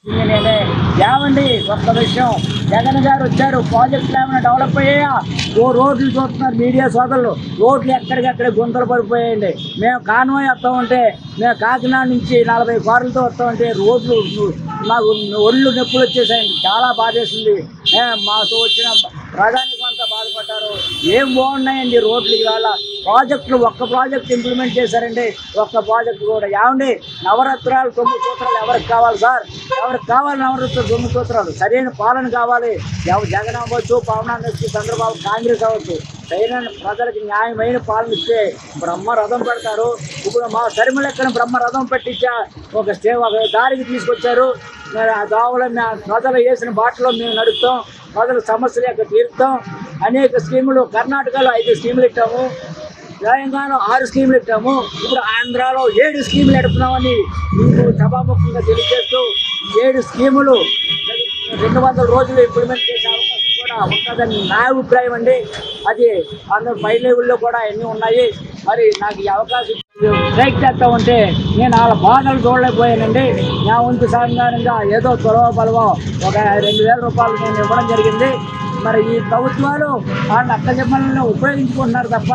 ఏమండి ఒక్క విషయం, జగన్ గారు వచ్చారు, ప్రాజెక్టులు ఏమైనా డెవలప్ అయ్యాయా? ఓ రోడ్లు చూస్తున్నారు మీడియా సోదరులు, రోడ్లు ఎక్కడికక్కడ గుంతలు పడిపోయాయండి. మేము కాన్వాయ్ వస్తామంటే, మేము కాకినాడ నుంచి 40 కార్లతో వస్తామంటే రోడ్లు మాకు ఒళ్ళు నొప్పులు వచ్చేసాయండి. చాలా బాధేసింది. మాతో వచ్చిన ప్రధాని కొంత బాధపడ్డారు. ఏం బాగున్నాయండి రోడ్లు. ఇవాళ ప్రాజెక్టులు ఒక్క ప్రాజెక్ట్ ఇంప్లిమెంట్ చేశారండి, ఒక్క ప్రాజెక్టు కూడా. ఏమండి నవరత్నాలు 9 సూత్రాలు ఎవరికి కావాలి సార్? ఎవరికి కావాలి నవరత్నాలు 9 సూత్రాలు? సరైన పాలన కావాలి. జగన్ అవ్వచ్చు, పవన్ అవ్వచ్చు, చంద్రబాబు, కాంగ్రెస్ అవ్వచ్చు, సరైన ప్రజలకు న్యాయమైన పాలన ఇస్తే బ్రహ్మరథం పెడతారు. ఇప్పుడు మా సరిమలెక్కన బ్రహ్మరథం పెట్టించా ఒక దారికి తీసుకొచ్చారు. ఆ దావలో ప్రజలు వేసిన బాటలో మేము నడుపుతాం, ప్రజల సమస్యలు యొక్క తీరుతాం. అనేక స్కీములు, కర్ణాటకలో 5 స్కీములు ఇచ్చాము, తెలంగాణలో 6 స్కీములు ఇచ్చాము, ఇప్పుడు ఆంధ్రాలో 7 స్కీములు నడుపుతున్నామని మీకు సభాముఖంగా తెలియజేస్తూ 7 స్కీములు 200 రోజులు ఇంప్లిమెంట్ చేసే అవకాశం కూడా ఉంటుందని నా అభిప్రాయం అండి. అది అందరూ పై లెవెల్లో కూడా అన్నీ ఉన్నాయి. మరి నాకు ఈ అవకాశం స్ట్రైక్ చేస్తా ఉంటే నేను వాళ్ళ బాధలు చూడలేకపోయానండి. నా వంతు సాధారణంగా ఏదో త్వరవ బలవో ఒక 2,000 రూపాయలు నేను ఇవ్వడం జరిగింది. మరి ఈ ప్రభుత్వాలు వాళ్ళ అక్క చెమ్మలను ఉపయోగించుకుంటున్నారు తప్ప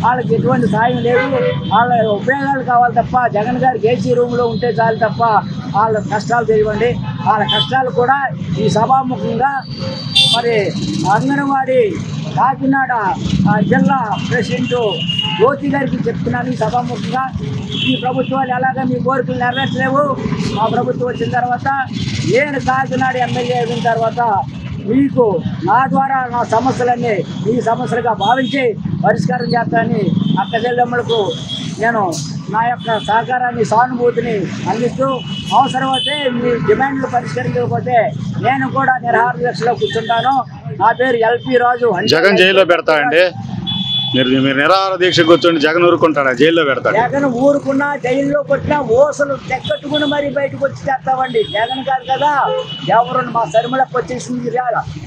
వాళ్ళకి ఎటువంటి సాయం లేదు. వాళ్ళ ఉపయోగాలు కావాలి తప్ప, జగన్ గారికి ఏసీ రూమ్లో ఉంటే చాలు తప్ప వాళ్ళ కష్టాలు తెలియండి. వాళ్ళ కష్టాలు కూడా ఈ సభాముఖంగా మరి అంగన్వాడీ కాకినాడ జిల్లా ప్రెసిడెంట్ జ్యోతి గారికి చెప్తున్నాను. ఈ సభాముఖంగా ఈ ప్రభుత్వాలు ఎలాగ మీ కోరికలు నెరవేర్చలేవు. మా ప్రభుత్వం వచ్చిన తర్వాత, నేను కాకినాడ ఎమ్మెల్యే అయిన తర్వాత మీకు నా ద్వారా నా సమస్యలన్నీ మీ సమస్యలుగా భావించి పరిష్కారం చేస్తానని అక్క చెల్లెమ్మలకు నేను నా యొక్క సహకారాన్ని, సానుభూతిని అందిస్తూ, అవసరమైతే మీ డిమాండ్లు పరిష్కరించకపోతే నేను కూడా నిరాహార దీక్షలో కూర్చుంటాను. నా పేరు ఎల్పి రాజు. జగన్ జైల్లో పెడతాడండి. మీరు నిరాహార దీక్ష కూర్చొని జగన్ ఊరుకుంటాడా? జైల్లో పెడతాడు. జగన్ ఊరుకున్నా, జైల్లో కొట్టినా ఓసలు తెక్కట్టుకుని మరీ బయటకు వచ్చి చేస్తామండి. జగన్ గారు కదా ఎవరు మా సరిమలకు వచ్చేసింది.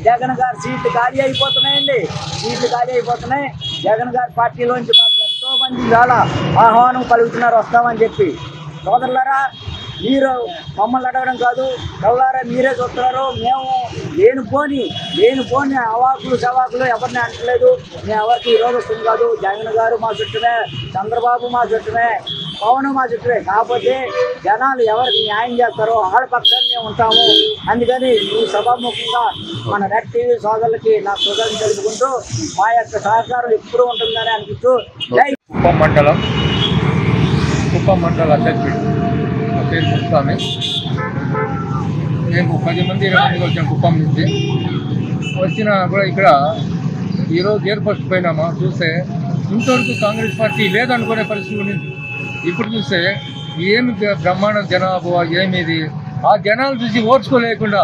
జగన్ గారు సీట్లు ఖాళీ అయిపోతున్నాయండి, సీట్లు ఖాళీ అయిపోతున్నాయి. జగన్ గారి పార్టీలోంచి మాకు ఎంతో మంది చాలా ఆహ్వానం కలుగుతున్నారు వస్తామని చెప్పి. సోదరులారా, మీరు మమ్మల్ని అడగడం కాదు, ఎవరారా మీరే చూస్తున్నారు. మేము లేనిపోని అవాకులు సవాకులు ఎవరిని అంటలేదు. మేము ఎవరికి ఈరోజు వస్తుంది కాదు. జగన్ గారు మా చుట్టమే, చంద్రబాబు మా చుట్టమే, పవన్ మా చుట్టమే. కాకపోతే జనాలు ఎవరికి న్యాయం చేస్తారో వాళ్ళ పక్షాన్ని మేము ఉంటాము. అందుకని ఈ సభాముఖంగా మన రెడ్ టీవీ సోదరులకి నా కృతజ్ఞతలు తెలుపుకుంటూ మా యొక్క సహకారం ఎప్పుడు ఉంటుందని అనిపిస్తూ జై. కుప్పం మండల అధ్యక్షుడు నా పేరు ముస్తామి. మేము 10 మంది 20 మంది వచ్చాం కుప్పం నుంచి. వచ్చిన కూడా ఇక్కడ ఈరోజు గేర్ పోస్ట్ పోయినామా చూస్తే ఇంతవరకు కాంగ్రెస్ పార్టీ లేదనుకునే పరిస్థితి ఉంది. ఇప్పుడు చూస్తే ఏమి బ్రహ్మాండ జనాభా ఏమిది, ఆ జనాలు చూసి ఓర్చుకోలేకుండా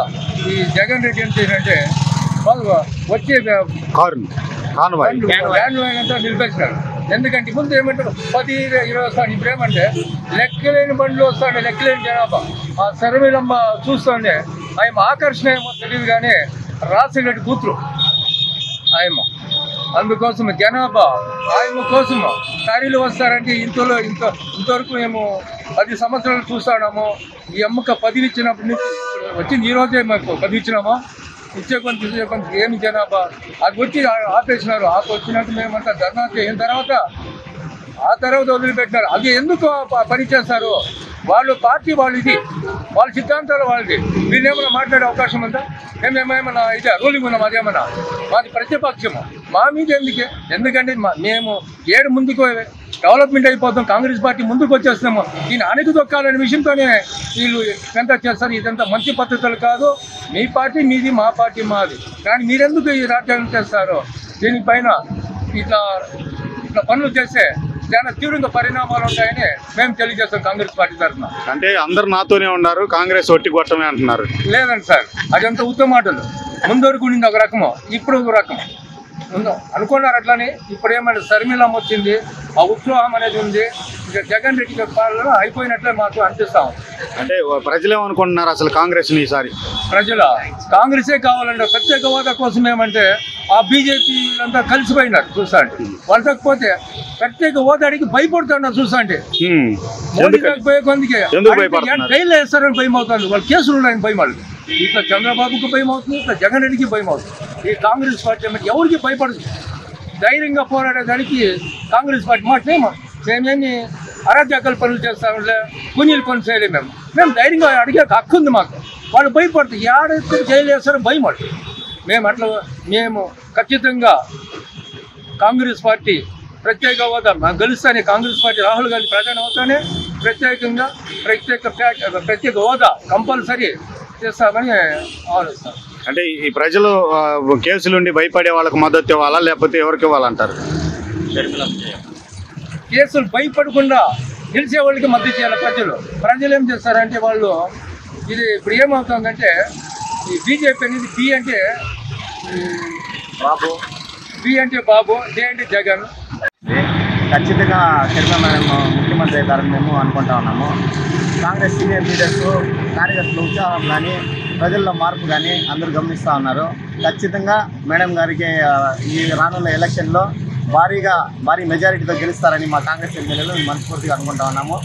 ఈ జగన్ రెడ్డి ఏం చేయాలంటే వచ్చే అంతా నిలిపేసినారు. ఎందుకంటే ముందు ఏమంటారు 10-20 వస్తాడు, ఇప్పుడు ఏమంటే లెక్కలేని బండ్లు వస్తాడు, లెక్కలేని జనాభా. ఆ సర్వేలమ్మ చూస్తుండే ఆయన ఆకర్షణ ఏమో తెలియదు కానీ రాసిరెడ్డి కూతురు ఆయమ్మ. అందుకోసం జనాభా ఆయన కోసం ఖాళీలు వస్తారంటే ఇంతవరకు మేము 10 సంవత్సరాలు చూస్తాము. ఈ అమ్మక 10 ఇచ్చినప్పటి నుంచి వచ్చింది ఈరోజే మాకు 10 ఇచ్చినామా, ఇచ్చే కొంత ఏమి జనాభా అది వచ్చి ఆపేసినారు. వచ్చినట్టు మేమంతా ధర్నా చేసిన తర్వాత ఆ తర్వాత వదిలిపెట్టినారు. అది ఎందుకు పని చేస్తారు? వాళ్ళు పార్టీ వాళ్ళది, వాళ్ళ సిద్ధాంతాలు వాళ్ళది. వీళ్ళేమన్నా మాట్లాడే అవకాశం ఉందా? మేమేమైనా ఇదే రూలింగ్ ఉన్నాం, అదేమన్నా మాది ప్రతిపక్షము. మా మీద ఎందుకంటే మేము ఏడు ముందుకు డెవలప్మెంట్ అయిపోతాం, కాంగ్రెస్ పార్టీ ముందుకు వచ్చేస్తున్నాము. దీన్ని అణిగి దొక్కాలనే విషయంతోనే వీళ్ళు ఎంత చేస్తారు. ఇదంతా మంచి పద్ధతులు కాదు. మీ పార్టీ మీది, మా పార్టీ మాది. కానీ మీరెందుకు ఈ రాజ్యాంగం చేస్తారు? దీనిపైన ఇట్లా పనులు చేస్తే చాలా తీవ్రంగా పరిణామాలు ఉంటాయని మేము తెలియజేస్తాం కాంగ్రెస్ పార్టీ తరఫున. అంటే అందరు నాతోనే ఉన్నారు, కాంగ్రెస్ ఒట్టి కొట్టమే అంటున్నారు. లేదండి సార్, అదంతా ఉత్తమ మాటలు. ముందరకు ఉండింది ఒక రకము, ఇప్పుడు ఒక రకం ముందు అనుకున్నారు అట్లని. ఇప్పుడు ఏమంటే శర్మిలమ్మ వచ్చింది, ఆ ఉత్సాహం అనేది ఉంది. ఇక జగన్ రెడ్డి పాలన అయిపోయినట్లే మాకు అనిపిస్తాం. అంటే ప్రజలు ఏమనుకుంటున్నారు అసలు కాంగ్రెస్ ఈసారి? ప్రజల కాంగ్రెసే కావాలంటే ప్రత్యేక హోదా కోసం ఏమంటే ఆ బీజేపీ అంతా కలిసిపోయినారు చూస్తాంటే. వంటకపోతే ప్రత్యేక హోదాడికి భయపడుతున్నారు చూస్తాంటే. మోడీ పోయే కొందికి జైలు వేస్తారని భయం అవుతుంది, వాళ్ళు కేసులు ఉన్నాయని భయం వాళ్ళకి. ఇట్లా చంద్రబాబుకి భయం అవుతుంది, ఇట్లా జగన్ రెడ్డికి భయం అవుతుంది. ఈ కాంగ్రెస్ పార్టీ ఎవరికి భయపడదు. ధైర్యంగా పోరాడేదానికి కాంగ్రెస్ పార్టీ మేమేమి అరాజకాల పనులు చేస్తాంలే, కునీలు పనులు చేయలేము. మేము ధైర్యంగా అడిగే హక్కు ఉంది మాకు. వాళ్ళు భయపడుతుంది, ఏడైతే జైలు వేస్తారని భయం పడుతుంది. మేము ఖచ్చితంగా కాంగ్రెస్ పార్టీ ప్రత్యేక హోదా గెలుస్తానే, కాంగ్రెస్ పార్టీ రాహుల్ గాంధీ ప్రధాని అవుతానే ప్రత్యేక హోదా కంపల్సరీ చేస్తామని ఆలోచిస్తాం. అంటే ఈ ప్రజలు కేసులుండి భయపడే వాళ్ళకు మద్దతు ఇవ్వాలా లేకపోతే ఎవరికి ఇవ్వాలంటారు? కేసులు భయపడకుండా గెలిచే వాళ్ళకి మద్దతు చేయాలి ప్రజలు ఏం చేస్తారంటే వాళ్ళు ఇది ఇప్పుడు ఏమవుతుందంటే ఈ బీజేపీ అనేది బి అంటే బాబు, జే అంటే జగన్. ఖచ్చితంగా షర్మిల మేడం ముఖ్యమంత్రి అవుతారని మేము అనుకుంటా ఉన్నాము. కాంగ్రెస్ సీనియర్ లీడర్స్ కార్యకర్తల ఉత్సాహం కానీ ప్రజల్లో మార్పు కానీ అందరూ గమనిస్తూ ఉన్నారు. ఖచ్చితంగా మేడం గారికి ఈ రానున్న ఎలక్షన్లో భారీ మెజారిటీతో గెలుస్తారని మా కాంగ్రెస్ ఎమ్మెల్యేలు మనస్ఫూర్తిగా అనుకుంటా ఉన్నాము.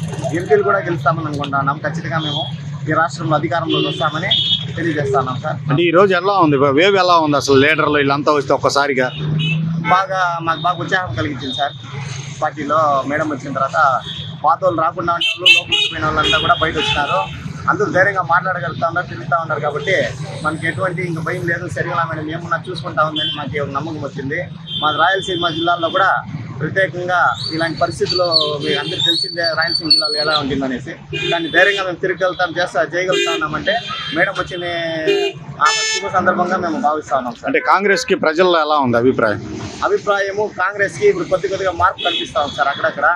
ఎంపీలు కూడా గెలుస్తామని అనుకుంటా ఉన్నాము. ఖచ్చితంగా మేము ఈ రాష్ట్రంలో అధికారంలోకి వస్తామని తెలియజేస్తా ఉన్నాం సార్. అంటే ఈరోజు ఎలా ఉంది, వేవ్ ఎలా ఉంది అసలు? లీడర్లు వీళ్ళంతా వస్తే ఒక్కసారిగా మాకు బాగా ఉత్సాహం కలిగించింది సార్. పార్టీలో మేడం వచ్చిన తర్వాత పాత వాళ్ళు రాకుండా ఉండే వాళ్ళు, లోపలికి పోయిన వాళ్ళంతా కూడా బయట వచ్చినారు. అందరూ ధైర్యంగా మాట్లాడగలుగుతూ ఉన్నారు, తిరుగుతూ ఉన్నారు. కాబట్టి మనకి ఎటువంటి ఇంక భయం లేదు. షర్మిల మేడం ఏమన్నా చూసుకుంటా ఉందని మాకు నమ్మకం వచ్చింది. మా రాయలసీమ జిల్లాలో కూడా ప్రత్యేకంగా ఇలాంటి పరిస్థితుల్లో మీకు అందరికీ తెలిసిందే రాయలసీమ జిల్లాలో ఎలా ఉంటుందనేసి. కానీ ధైర్యంగా మేము తిరిగి చేయగలుగుతా ఉన్నామంటే మేడం వచ్చిన శుభ సందర్భంగా మేము భావిస్తా ఉన్నాం సార్. అంటే కాంగ్రెస్కి ప్రజల్లో ఎలా ఉంది అభిప్రాయము? కాంగ్రెస్కి ఇప్పుడు కొద్దిగా మార్పు కనిపిస్తా ఉంది సార్. అక్కడక్కడ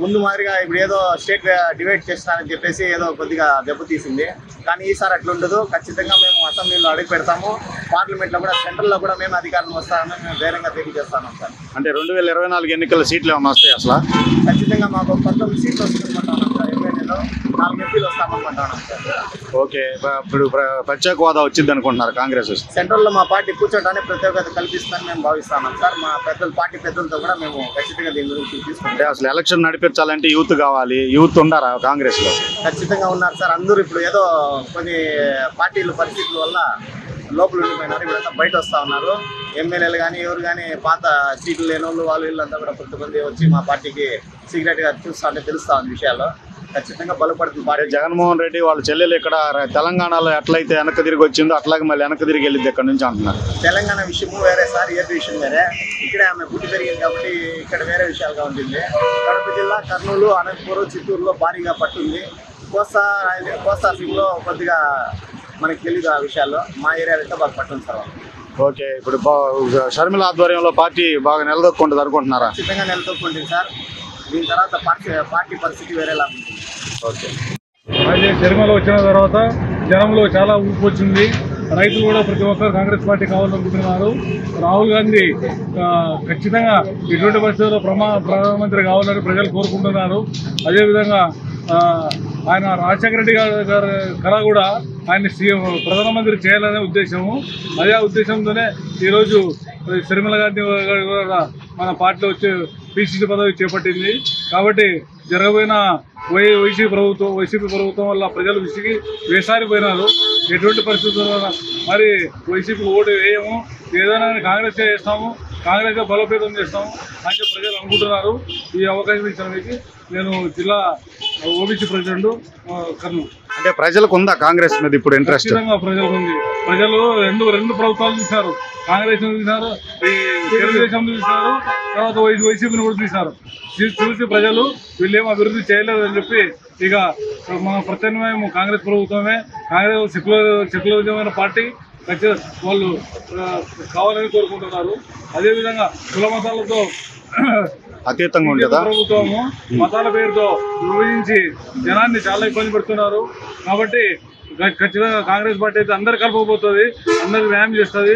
ముందు మాదిరిగా ఇప్పుడు ఏదో స్టేట్ డివైడ్ చేస్తున్నారని చెప్పేసి ఏదో కొద్దిగా దెబ్బతీసింది. కానీ ఈసారి అట్లా ఉండదు. ఖచ్చితంగా మేము అసెంబ్లీలో అడుగు పెడతాము, పార్లమెంట్లో కూడా సెంట్రల్లో కూడా మేము అధికారం వస్తామని మేము ధైర్యంగా తెలియజేస్తాం సార్. అంటే 2024 ఎన్నికల సీట్లు ఏమైనా వస్తాయి అసలు? ఖచ్చితంగా మాకు 19 సీట్లు వస్తుందనుకుంటున్నాం సార్. ఎమ్మెల్యేలో 4 ఎంపీలు వస్తామనుకుంటున్నాం సార్. ఓకే, ఇప్పుడు ప్రత్యేక హోదా వచ్చింది అనుకుంటున్నారు కాంగ్రెస్? సెంట్రల్లో మా పార్టీ కూర్చోడానికి ప్రత్యేకత కల్పిస్తుందని మేము భావిస్తున్నాం సార్. మా పార్టీ పెద్దలతో కూడా మేము ఖచ్చితంగా దీని గురించి తీసుకుంటాం. అసలు ఎలక్షన్ నడిపించాలంటే యూత్ కావాలి. యూత్ ఉన్నారా కాంగ్రెస్ లో? ఖచ్చితంగా ఉన్నారు సార్. అందరూ ఇప్పుడు ఏదో కొన్ని పార్టీల పరిస్థితుల వల్ల లోపల ఉండిపోయినారు. ఇప్పుడంతా బయట వస్తూ ఉన్నారు. ఎమ్మెల్యేలు కానీ ఎవరు కానీ పాత సీట్లు లేని వాళ్ళు వీళ్ళంతా కూడా కొంతమంది వచ్చి మా పార్టీకి సీక్రెట్గా చూస్తూ ఉంటే తెలుస్తూ ఉంది విషయాల్లో. ఖచ్చితంగా బలపడుతుంది పార్టీ. జగన్మోహన్ రెడ్డి వాళ్ళ చెల్లెలు ఇక్కడ తెలంగాణలో ఎట్లయితే వెనక్కి తిరిగి వచ్చిందో అట్లాగే మళ్ళీ వెనక్కి తిరిగి వెళ్ళింది ఇక్కడ నుంచి అంటున్నారు. తెలంగాణ విషయము వేరే సార్, ఏపీ విషయం వేరే. ఇక్కడే ఆమె పుట్టి పెరిగింది కాబట్టి ఇక్కడ వేరే విషయాలుగా ఉంటుంది. కడప జిల్లా, కర్నూలు, అనంతపురం, చిత్తూరులో భారీగా పట్టుంది. కోస్తాసీమలో కొద్దిగా మనకి తెలియదు ఆ విషయాల్లో. మా ఏరియాలో అయితే బాగా పట్టుంది సార్. ఓకే, ఇప్పుడు షర్మిల ఆధ్వర్యంలో పార్టీ బాగా నిలదొక్కుంటుంది అనుకుంటున్నారా? ఖచ్చితంగా నిలదొక్కుంటుంది సార్. దీని తర్వాత పార్టీ పరిస్థితి వేరేలా ఉంటుంది. ఓకే, అయితే షర్మిల వచ్చిన తర్వాత జనంలో చాలా ఊపు వచ్చింది. రైతులు కూడా ప్రతి ఒక్కరు కాంగ్రెస్ పార్టీ కావాలనుకుంటున్నారు. రాహుల్ గాంధీ ఖచ్చితంగా ఇటువంటి పరిస్థితుల్లో ప్రధానమంత్రి కావాలని ప్రజలు కోరుకుంటున్నారు. అదేవిధంగా ఆయన రాజశేఖర రెడ్డి గారి కళ కూడా ఆయన సీఎం ప్రధానమంత్రి చేయాలనే ఉద్దేశము. అదే ఉద్దేశంతోనే ఈరోజు షర్మిల గాంధీ కూడా మన పార్టీలో వచ్చి పిసిసి పదవి చేపట్టింది. కాబట్టి జరగబోయిన వైసీపీ ప్రభుత్వం వల్ల ప్రజలు విసిగి వేసారిపోయినారు. ఎటువంటి పరిస్థితుల్లో మరి వైసీపీకి ఓటు వేయము, ఏదైనా కాంగ్రెస్ చేస్తాము, కాంగ్రెస్ బలోపేతం చేస్తాము అని ప్రజలు అనుకుంటున్నారు. ఈ అవకాశం ఇచ్చినందుకు నేను జిల్లా ఓబీసీ ప్రెసిడెంట్ కర్నూలు. అంటే ప్రజలకు ఉందా కాంగ్రెస్ మీద ఇప్పుడు ఇంట్రెస్ట్? ఖచ్చితంగా ప్రజలకు ఉంది. ప్రజలు రెండు ప్రభుత్వాలు చూశారు. కాంగ్రెస్ చూశారు, ఈ తెలుగుదేశం చూశారు, తర్వాత వైసీపీని కూడా చూశారు. చూసి ప్రజలు వీళ్ళేమో అభివృద్ధి చేయలేదని చెప్పి ఇక మన ప్రత్యామ్నాయం కాంగ్రెస్ ప్రభుత్వమే. కాంగ్రెస్ సెక్యులరిజమైన పార్టీ ఖచ్చితంగా వాళ్ళు కావాలని కోరుకుంటున్నారు. అదేవిధంగా కుల మతాలతో అతీతంగా ఉండదా ప్రభుత్వము మతాల పేరుతో విభజించి జనాన్ని చాలా ఇబ్బంది పెడుతున్నారు. కాబట్టి ఖచ్చితంగా కాంగ్రెస్ పార్టీ అయితే అందరు కలపబోతుంది, అందరికి న్యాయం చేస్తుంది.